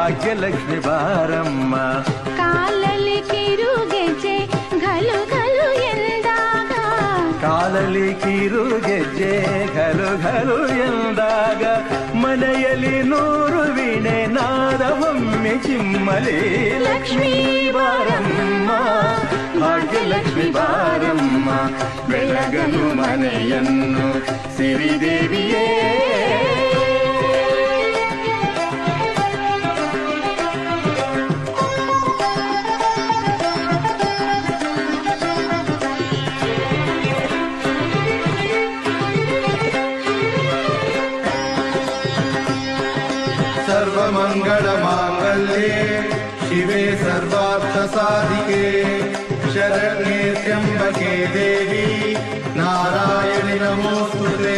ಭಾಗ್ಯಲಕ್ಷ್ಮಿ ಬಾರಮ್ಮ. ಕಾಲಲ್ಲಿ ಕಿರುಗೆಜ್ಜೆ ಘಲು ಘಲು ಎಂದಾಗ, ಕಾಲಲ್ಲಿ ಕಿರುಗೆಜ್ಜೆ ಘಲು ಘಲು ಎಂದಾಗ, ಮನೆಯಲ್ಲಿ 100 ವೀಣೆ ನಾದವೊಮ್ಮೆ ಚಿಮ್ಮಲಿ. ಲಕ್ಷ್ಮೀ ಬಾರಮ್ಮ, ಭಾಗ್ಯಲಕ್ಷ್ಮಿ ಬಾರಮ್ಮ, ಬೆಳಗನು ಮನೆಯನ್ನು ಸಿರಿದೇವಿಯೇ. ಸರ್ವಮಂಗಳ ಮಾಂಗಲ್ಯೆ ಶಿವೆ ಸರ್ವಾರ್ಥ ಸಾಧಿಕೆ, ಶರಣ್ಯೆ ತ್ರ್ಯಂಬಕೆ ದೇವಿ ನಾರಾಯಣಿ ನಮೋಸ್ತುತೆ.